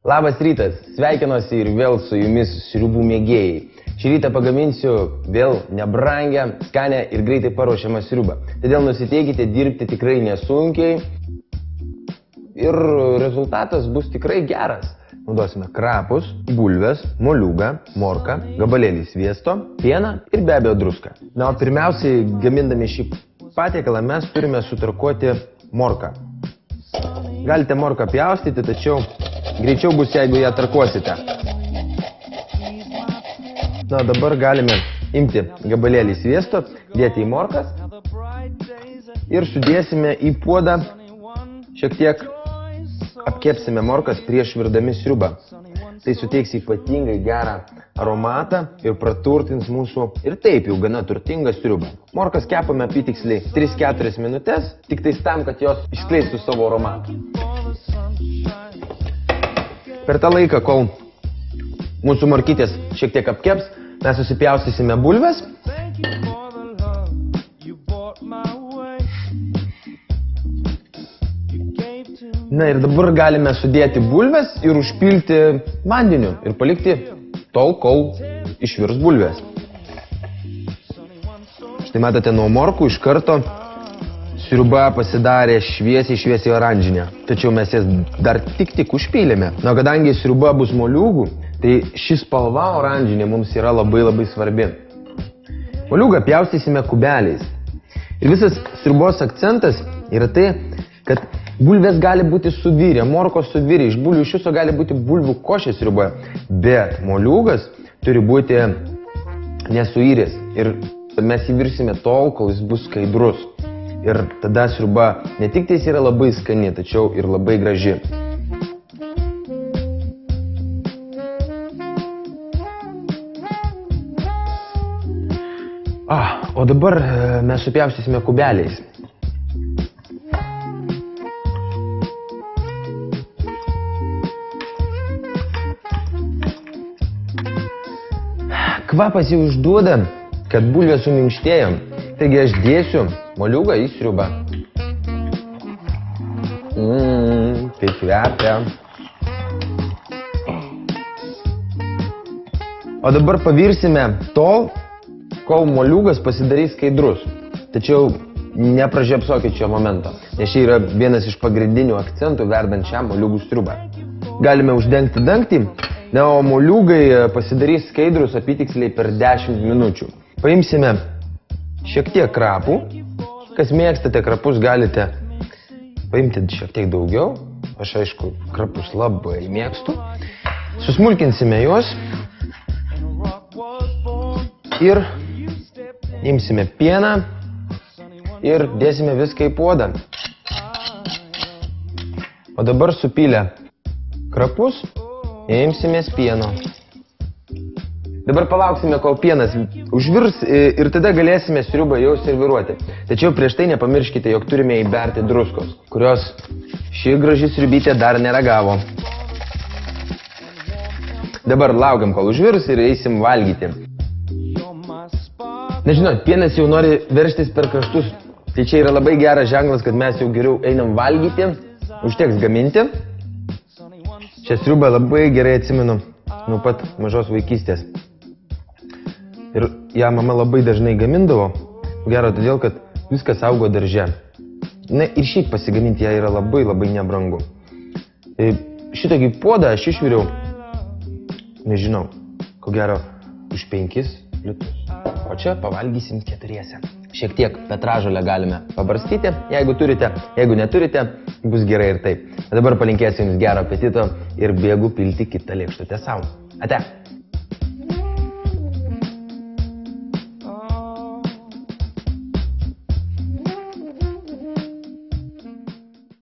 Labas rytas, sveikinuosi ir vėl su jumis sriubų mėgėjai. Šį rytą pagaminsiu vėl nebrangę, skanę ir greitai paruošiamą sriubą. Todėl nusiteikite dirbti tikrai nesunkiai ir rezultatas bus tikrai geras. Naudosime krapus, bulves, moliūgą, morką, gabalėlį sviesto, pieną ir be abejo druską. Na, o pirmiausiai, gamindami šį patiekalą mes turime sutarkuoti morką. Galite morką pjaustyti, tačiau greičiau bus, jeigu ją tarkuosite. Na, dabar galime imti gabalėlį sviesto, dėti į morkas ir sudėsime į puodą, šiek tiek apkepsime morkas prieš virdami sriubą. Tai suteiks ypatingai gerą aromatą ir praturtins mūsų ir taip jau gana turtingą sriubą. Morkas kepame apytiksliai 3-4 minutės, tik tais tam, kad jos išskleistų savo aromatą. Per tą laiką, kol mūsų morkytės šiek tiek apkeps, mes susipjaustysime bulves. Na ir dabar galime sudėti bulves ir užpilti vandeniu ir palikti tol, kol išvirs bulvės. Štai matote, nuo morkų iš karto sriuba pasidarė šviesiai oranžinė. Tačiau mes jas dar tik užpylėme. Na, kadangi sriuba bus moliūgų, tai ši spalva oranžinė mums yra labai svarbi. Moliūgą pjaustysime kubeliais. Ir visas sriubos akcentas yra tai, kad bulvės gali būti suvirę, morkos suvirę, iš bulvių iš viso gali būti bulvių košė sriuboje, bet moliūgas turi būti nesuiręs ir mes jį virsime tol, kol jis bus skaidrus. Ir tada sriuba ne tik tais yra labai skani, tačiau ir labai graži. O dabar mes supjaustysime kubeliais. Kvapas jau išduoda, kad bulvė suminkštėjo, taigi aš dėsiu moliūgą į sriubą. Tai kvepia. O dabar pavirsime tol, kol moliūgas pasidarys skaidrus. Tačiau nepražiopsokit šio momento, nes čia yra vienas iš pagrindinių akcentų verdant šią moliūgų sriubą. Galime uždengti dangtį. Na, o moliūgai pasidarys skaidrus apytiksliai per 10 minučių. Paimsime šiek tiek krapų. Kas mėgstate krapus, galite paimti šiek tiek daugiau. Aš, aišku, krapus labai mėgstu. Susmulkinsime juos. Ir imsime pieną ir dėsime viską į puodą. O dabar supylę krapus imsimės pieno. Dabar palauksime, kol pienas užvirs ir tada galėsime sriubą jau serviruoti. Tačiau prieš tai nepamirškite, jog turime įberti druskos, kurios ši graži sriubytė dar neragavo. Dabar laukiam, kol užvirs ir eisim valgyti. Nežinot, pienas jau nori veržtis per kraštus. Tai čia yra labai geras ženklas, kad mes jau geriau einam valgyti, užteks gaminti. Šią sriubą labai gerai atsimenu nuo pat mažos vaikystės. Ir ją mama labai dažnai gamindavo, gero todėl, kad viskas augo darže. Na ir šiaip pasigaminti ją yra labai nebrangu. Šitokį puodą aš išviriau, nežinau, ko gero už 5 litrus. O čia pavalgysim 4. Šiek tiek petražolę galime pabarstyti, jeigu turite, jeigu neturite, bus gerai ir taip. Dabar palinkėsiu jums gero apetito ir bėgu pilti kitą lėkštutę sau. Ate!